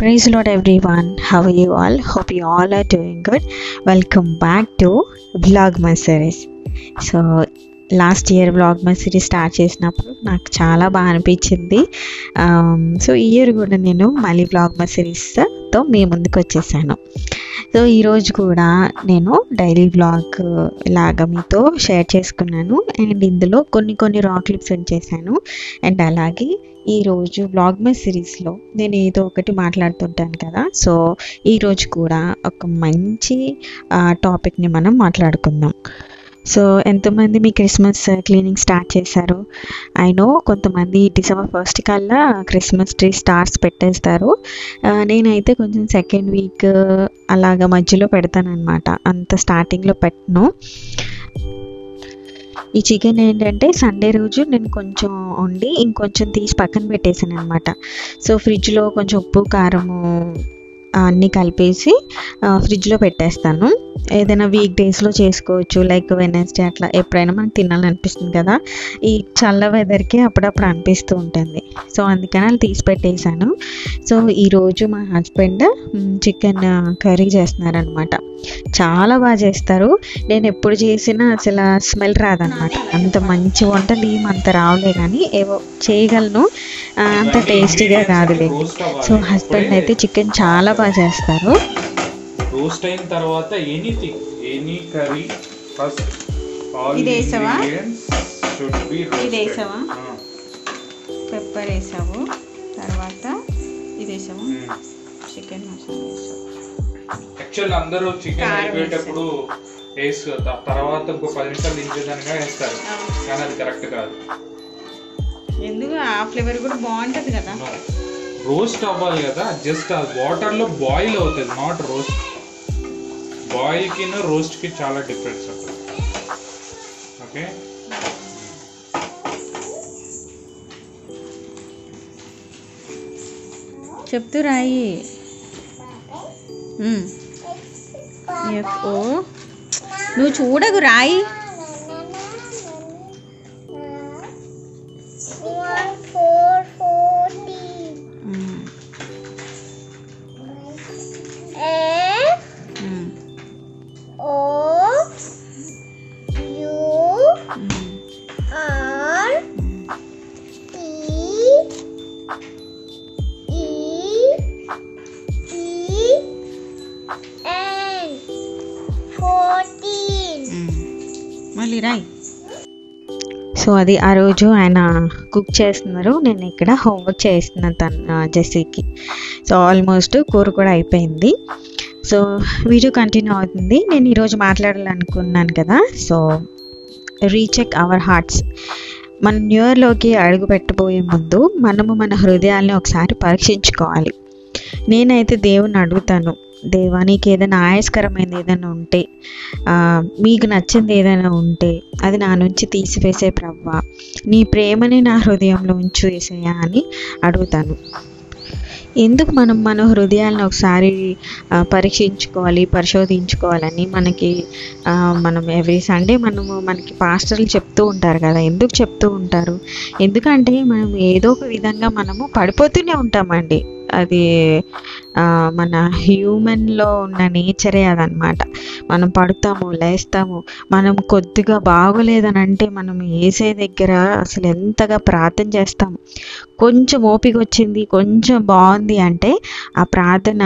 Praise the Lord everyone. How are you all? Hope you all are doing good. Welcome back to Vlogmas series. So last year vlogmas series start చేసినప్పుడు నాకు చాలా బాగా అనిపించింది. So ఈ year కూడా నేను మళ్ళీ వ్లాగ్మస్ సిరీస్తో మీ ముందుకు వచ్చేసాను. సో ఈరోజు కూడా నేను డైలీ వ్లాగ్ లాగా మీతో షేర్ చేసుకున్నాను. అండ్ ఇందులో కొన్ని రా క్లిప్స్ చేశాను. అండ్ అలాగే ఈరోజు వ్లాగ్మస్ సిరీస్లో నేను ఏదో ఒకటి మాట్లాడుతుంటాను కదా. సో ఈరోజు కూడా ఒక మంచి టాపిక్ని మనం మాట్లాడుకుందాం. సో ఎంతమంది మీ క్రిస్మస్ క్లీనింగ్ స్టార్ట్ చేశారు? ఐ నో కొంతమంది December 1st కల్లా క్రిస్మస్ ట్రీ స్టార్స్ పెట్టేస్తారు. నేనైతే కొంచెం సెకండ్ వీక్ అలాగ మధ్యలో పెడతానమాట, అంత స్టార్టింగ్లో పెట్టను. ఈ చికెన్ ఏంటంటే సండే రోజు నేను కొంచెం వండి ఇంకొంచెం తీసి పక్కన పెట్టేసాను అనమాట. సో ఫ్రిడ్జ్లో కొంచెం ఉప్పు కారము అన్నీ కలిపేసి ఫ్రిడ్జ్లో పెట్టేస్తాను. ఏదైనా వీక్ డేస్లో చేసుకోవచ్చు, లైక్ వెడ్నెస్డే అట్లా ఎప్పుడైనా మనకు తినాలనిపిస్తుంది కదా. ఈ చల్ల వెదర్కి అప్పుడప్పుడు అనిపిస్తూ ఉంటుంది. సో అందుకని అలా తీసి పెట్టేశాను. సో ఈరోజు మా హస్బెండ్ చికెన్ కర్రీ చేస్తున్నారనమాట. చాలా బాగా చేస్తారు. నేను ఎప్పుడు చేసినా అసలు స్మెల్ రాదనమాట. అంత మంచి వంటలు ఏమంత రావులే, కానీ ఏవో చేయగలను, అంత టేస్టీగా కాదులేండి. సో హస్బెండ్ అయితే చికెన్ చాలా బాగా చేస్తారు. రోస్ట్ అయిన తర్వాత ఎనీ కర్రీ ఫస్ట్ ఇది వేసావా? ఇది వేసావా? పెప్పర్ వేసావు, తర్వాత ఇది వేసాము, చికెన్ మసాలా వేసావు. యాక్చువల్ అందరూ చికెన్ అయిపోయేటప్పుడు వేసు తర్వాత ఇంకో 10 నిమిషాలు దించేదానిగా వేస్తారు, కానీ అది కరెక్ట్ కాదు. ఎందుకు? ఆ ఫ్లేవర్ కూడా బాగుంటుంది కదా. రోస్ట్ అవ్వాలి కదా, జస్ట్ ఆ వాటర్లో బాయిల్ అవుతుంది, నాట్ రోస్ట్. బాయిల్కి రోస్ట్కి చాలా డిఫరెన్స్ ఉంటుంది. ఓకే, చెప్తూ రాయి. నువ్వు చూడకు, రాయి. మళ్ళీ రాయి. సో అది ఆ రోజు ఆయన కుక్ చేస్తున్నారు, నేను ఇక్కడ హోంవర్క్ చేస్తున్నాను తన జెస్సీకి. సో ఆల్మోస్ట్ కూర కూడా అయిపోయింది. సో వీడియో కంటిన్యూ అవుతుంది. నేను ఈరోజు మాట్లాడాలనుకున్నాను కదా. So recheck our hearts. మన న్యూ ఇయర్లోకి అడుగు పెట్టబోయే ముందు మనము మన హృదయాల్ని ఒకసారి పరీక్షించుకోవాలి. నేనైతే దేవుని అడుగుతాను, దేవా నీకు ఏదైనా ఆయాస్కరమైనది ఏదైనా ఉంటే, మీకు నచ్చింది ఏదైనా ఉంటే అది నా నుంచి తీసివేసే ప్రవ్వా, నీ ప్రేమని నా హృదయంలో ఉంచు యేసయ్యా అని అడుగుతాను. ఎందుకు మనం మన హృదయాలను ఒకసారి పరీక్షించుకోవాలి, పరిశోధించుకోవాలని మనం ఎవ్రీ సండే మనకి పాస్టర్లు చెప్తూ ఉంటారు కదా. ఎందుకు చెప్తూ ఉంటారు? ఎందుకంటే మనం ఏదో ఒక విధంగా మనము పడిపోతూనే ఉంటామండి. అది మన హ్యూమన్లో ఉన్న నేచరే అదనమాట. మనం పడుతాము, లేస్తాము. మనం కొద్దిగా బాగోలేదని అంటే మనం వేసే దగ్గర అసలు ఎంతగా ప్రార్థన చేస్తాము. కొంచెం ఓపిక వచ్చింది, కొంచెం బాగుంది అంటే ఆ ప్రార్థన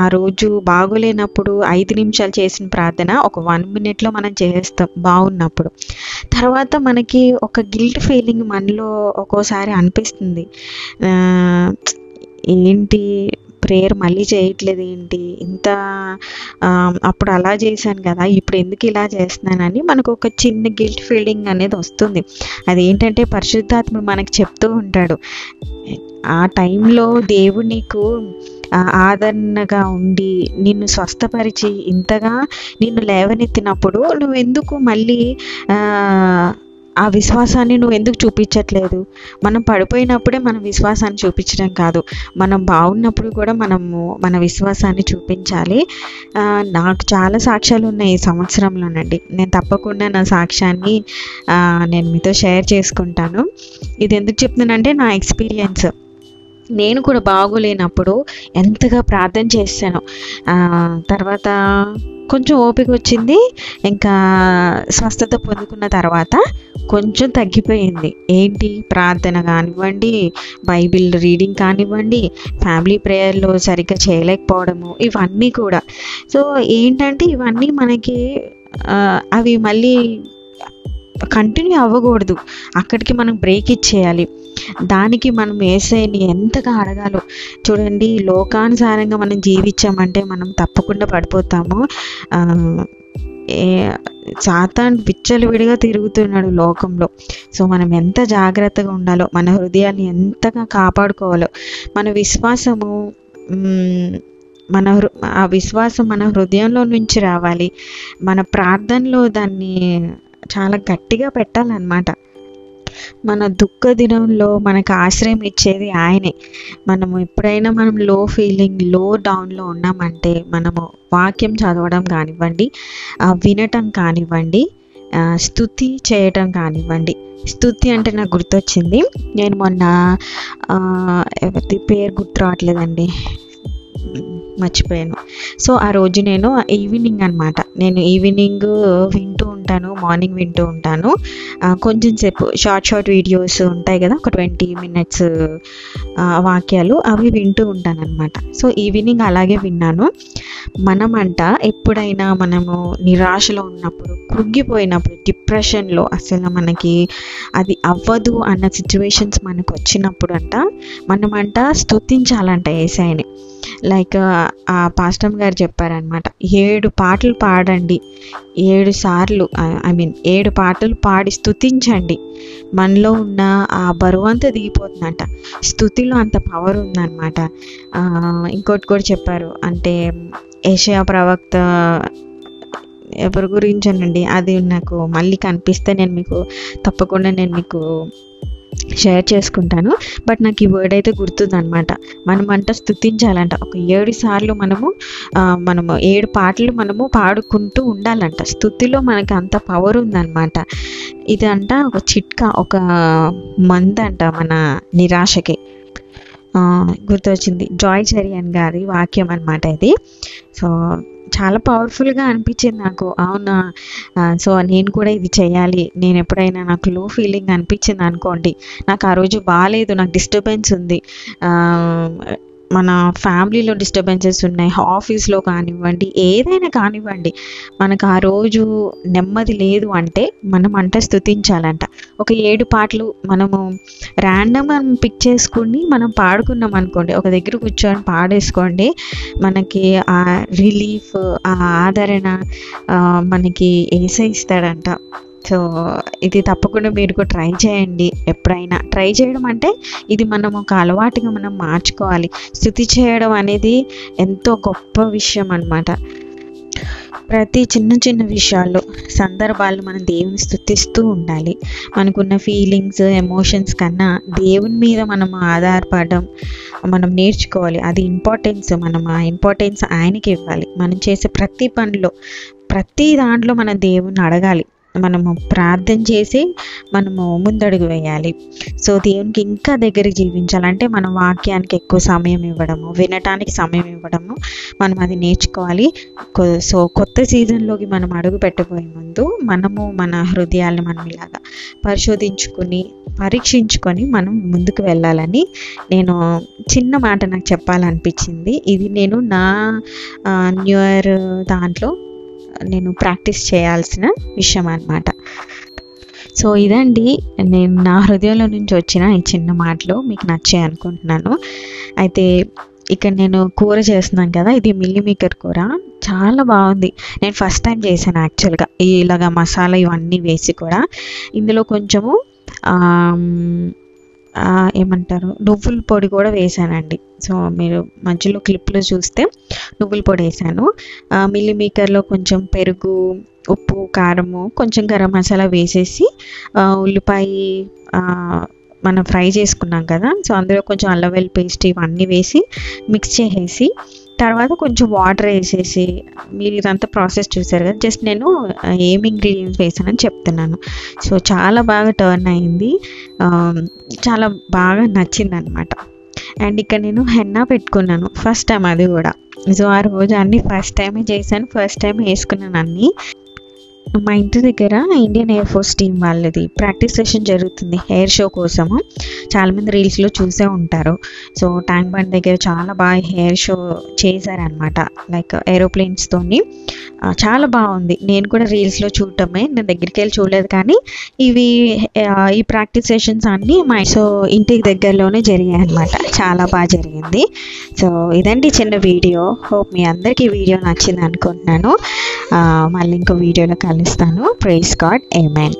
ఆ రోజు బాగోలేనప్పుడు 5 నిమిషాలు చేసిన ప్రార్థన ఒక 1 minute మనం చేస్తాం బాగున్నప్పుడు. తర్వాత మనకి ఒక గిల్ట్ ఫీలింగ్ మనలో ఒక్కోసారి అనిపిస్తుంది, ఏంటి ప్రేయర్ మళ్ళీ చేయట్లేదు ఏంటి, అప్పుడు అలా చేశాను కదా, ఇప్పుడు ఎందుకు ఇలా చేస్తున్నానని మనకు ఒక చిన్న గిల్ట్ ఫీలింగ్ అనేది వస్తుంది. అదేంటంటే పరిశుద్ధాత్ముడు మనకు చెప్తూ ఉంటాడు, ఆ టైంలో దేవుడు నీకు ఆదరణగా ఉండి నిన్ను స్వస్థపరిచి ఇంతగా నిన్ను లేవనెత్తినప్పుడు నువ్వెందుకు మళ్ళీ ఆ విశ్వాసాన్ని నువ్వు ఎందుకు చూపించట్లేదు? మనం పడిపోయినప్పుడే మన విశ్వాసాన్ని చూపించడం కాదు, మనం బాగున్నప్పుడు కూడా మన విశ్వాసాన్ని చూపించాలి. నాకు చాలా సాక్ష్యాలు ఉన్నాయి ఈ సంవత్సరంలోనండి. నేను తప్పకుండా నా సాక్ష్యాన్ని నేను మీతో షేర్ చేసుకుంటాను. ఇది ఎందుకు చెప్తున్నానంటే నా ఎక్స్పీరియన్స్. నేను కూడా బాగోలేనప్పుడు ఎంతగా ప్రార్థన చేశాను. తర్వాత కొంచెం ఓపిక వచ్చింది. ఇంకా స్వస్థత పొందుకున్న తర్వాత కొంచెం తగ్గిపోయింది. ఏంటి, ప్రార్థన కానివ్వండి, బైబిల్ రీడింగ్ కానివ్వండి, ఫ్యామిలీ ప్రేయర్లో సరిగ్గా చేయలేకపోవడము, ఇవన్నీ కూడా. సో ఏంటంటే ఇవన్నీ మనకి అవి మళ్ళీ కంటిన్యూ అవ్వకూడదు. అక్కడికి మనం బ్రేక్ ఇచ్చేయాలి. దానికి మనం యేసయ్యని ఎంతగా అడగాలో చూడండి. లోకానుసారంగా మనం జీవించామంటే మనం తప్పకుండా పడిపోతాము. సాతాను విచ్చలవిడిగా తిరుగుతున్నాడు లోకంలో. సో మనం ఎంత జాగ్రత్తగా ఉండాలో, మన హృదయాన్ని ఎంతగా కాపాడుకోవాలో, మన విశ్వాసము ఆ విశ్వాసం మన హృదయంలో నుంచి రావాలి. మన ప్రార్థనలో దాన్ని చాలా గట్టిగా పెట్టాలన్నమాట. మన దుఃఖ దినంలో మనకు ఆశ్రయం ఇచ్చేది ఆయనే. మనము ఎప్పుడైనా మనం లో డౌన్లో ఉన్నామంటే మనము వాక్యం చదవడం కానివ్వండి, వినటం కానివ్వండి, స్తుతి చేయటం కానివ్వండి. స్తుతి అంటే నాకు గుర్తొచ్చింది, నేను మొన్న ఎవరి పేరు గుర్తు రావట్లేదండి, మర్చిపోయాను. సో ఆ రోజు నేను ఈవినింగ్ అనమాట, నేను ఈవినింగ్ వింటూ ఉంటాను, మార్నింగ్ వింటూ ఉంటాను. కొంచెం సేపు షార్ట్ వీడియోస్ ఉంటాయి కదా, ఒక 20 minutes వాక్యాలు, అవి వింటూ ఉంటాను అనమాట. సో ఈవినింగ్ అలాగే విన్నాను. మనమంట ఎప్పుడైనా మనము నిరాశలో ఉన్నప్పుడు, కృంగిపోయినప్పుడు, డిప్రెషన్లో అసలు మనకి అది అవ్వదు అన్న సిచ్యువేషన్స్ మనకు వచ్చినప్పుడు అంట మనమంట స్తుతించాలంట యేసయ్యని. లైక్ ఆ పాస్టర్ గారు చెప్పారనమాట, 7 పాటలు పాడండి, 7 సార్లు 7 పాటలు పాడి స్తుతించండి, మనలో ఉన్న ఆ బరువంతా దిగిపోతుందంట. స్తుతిలో అంత పవర్ ఉందన్నమాట. ఇంకోటి కూడా చెప్పారు, అంటే యెషయా ప్రవక్త ఎవరి గురించనండి, అది నాకు మళ్ళీ కనిపిస్తే నేను మీకు తప్పకుండా షేర్ చేసుకుంటాను. బట్ నాకు ఈ వర్డ్ అయితే గుర్తుందనమాట. మనమంట స్తుతించాలంట. ఒక 7 సార్లు మనము 7 పాటలు మనము పాడుకుంటూ ఉండాలంట. స్తుతిలో మనకి అంత పవర్ ఉందన్నమాట. ఇదంట ఒక చిట్కా, ఒక మందంట మన నిరాశకి. గుర్తొచ్చింది, జాయ్ చెరియన్ గారి వాక్యం అనమాట ఇది. సో చాలా పవర్ఫుల్గా అనిపించింది నాకు. అవునా, సో నేను కూడా ఇది చేయాలి. నేను ఎప్పుడైనా నాకు లో ఫీలింగ్ అనిపించింది అనుకోండి, నాకు ఆ రోజు బాగాలేదు, నాకు డిస్టర్బెన్స్ ఉంది, మన ఫ్యామిలీలో డిస్టర్బెన్సెస్ ఉన్నాయి, ఆఫీస్లో కానివ్వండి, ఏదైనా కానివ్వండి, మనకు ఆ రోజు నెమ్మది లేదు అంటే మనం స్తుతించాలంట. ఒక 7 పాటలు మనము ర్యాండమ్గా పిక్ చేసుకుని మనం పాడుకున్నాం అనుకోండి, ఒక దగ్గర కూర్చొని పాడేసుకోండి, మనకి ఆ రిలీఫ్, ఆ ఆదరణ మనకి యేసయ్య ఇస్తాడంట. సో ఇది తప్పకుండా మీరు కూడా ట్రై చేయండి. ఎప్పుడైనా ట్రై చేయడం అంటే ఇది మనం ఒక అలవాటుగా మనం మార్చుకోవాలి. స్తుతి చేయడం అనేది ఎంతో గొప్ప విషయం అన్నమాట. ప్రతి చిన్న విషయాల్లో, సందర్భాల్లో మనం దేవుని స్తుతిస్తూ ఉండాలి. మనకున్న ఫీలింగ్స్, ఎమోషన్స్ కన్నా దేవుని మీద మనం ఆధారపడడం మనం నేర్చుకోవాలి. అది ఇంపార్టెన్స్, మనం ఆ ఇంపార్టెన్స్ ఆయనకి ఇవ్వాలి. మనం చేసే ప్రతి పనిలో, ప్రతి దాంట్లో మనం దేవుణ్ణి అడగాలి. మనము ప్రార్థన చేసి మనము ముందడుగు వేయాలి. సో దేవునికి ఇంకా దగ్గరికి జీవించాలంటే మనం వాక్యానికి ఎక్కువ సమయం ఇవ్వడము, వినటానికి సమయం ఇవ్వడము, మనం అది నేర్చుకోవాలి. సో కొత్త సీజన్లోకి మనం అడుగు పెట్టబోయే ముందు మనము మన హృదయాలను మనం ఇలాగా పరీక్షించుకొని మనం ముందుకు వెళ్ళాలని నేను చిన్న మాట నాకు చెప్పాలనిపించింది. ఇది నేను నా న్యూ ఇయర్ దాంట్లో నేను ప్రాక్టీస్ చేయాల్సిన విషయం అన్నమాట. సో ఇదండి, నేను నా హృదయంలో నుంచి వచ్చిన ఈ చిన్న మాటలు మీకు నచ్చాయి అనుకుంటున్నాను. అయితే ఇక్కడ నేను కూర చేస్తున్నాను కదా, ఇది మిల్లీమేకర్ కూర, చాలా బాగుంది. నేను ఫస్ట్ టైం చేశాను యాక్చువల్గా ఇలాగా మసాలా ఇవన్నీ వేసి కూడా. ఇందులో కొంచెము ఏమంటారు, నువ్వుల పొడి కూడా వేసానండి. సో మీరు మధ్యలో క్లిప్లో చూస్తే నువ్వుల పొడి వేసాను. మిల్లీమేకర్లో కొంచెం పెరుగు, ఉప్పు, కారము, కొంచెం గరం మసాలా వేసేసి, ఉల్లిపాయ మనం ఫ్రై చేసుకున్నాం కదా, సో అందులో కొంచెం అల్లం వెల్లుల్లి పేస్ట్ ఇవన్నీ వేసి మిక్స్ చేసేసి, తర్వాత కొంచెం వాటర్ వేసేసి, మీరు ఇదంతా ప్రాసెస్ చూసారు కదా, జస్ట్ నేను ఏం ఇంగ్రీడియంట్స్ వేసానని చెప్తున్నాను. సో చాలా బాగా టర్న్ అయింది, చాలా బాగా నచ్చింది అనమాట. అండ్ ఇక్కడ నేను హెన్నా పెట్టుకున్నాను ఫస్ట్ టైం, అది కూడా. సో ఆ రోజు అన్నీ ఫస్ట్ టైమే చేశాను, ఫస్ట్ టైం వేసుకున్నాను అన్నీ. మా ఇంటి దగ్గర ఇండియన్ ఎయిర్ ఫోర్స్ టీం వాళ్ళది ప్రాక్టీస్ సెషన్ జరుగుతుంది ఎయిర్ షో కోసము. చాలామంది రీల్స్లో చూసే ఉంటారు. సో ట్యాంక్ బండ్ దగ్గర చాలా బాగా ఎయిర్ షో చేశారనమాట, లైక్ ఏరోప్లేన్స్తోని. చాలా బాగుంది. నేను కూడా రీల్స్లో చూడటమే, నేను దగ్గరికి వెళ్ళి చూడలేదు. కానీ ఈ ప్రాక్టీస్ సెషన్స్ అన్నీ సో ఇంటికి దగ్గరలోనే జరిగాయి అనమాట. చాలా బాగా జరిగింది. సో ఇదండి చిన్న వీడియో. హోప్ మీ అందరికీ ఈ వీడియో నచ్చింది అనుకుంటున్నాను. మళ్ళీ ఇంకో వీడియోలో కలుస్తాను. ప్రైజ్ గాడ్, ఆమేన్.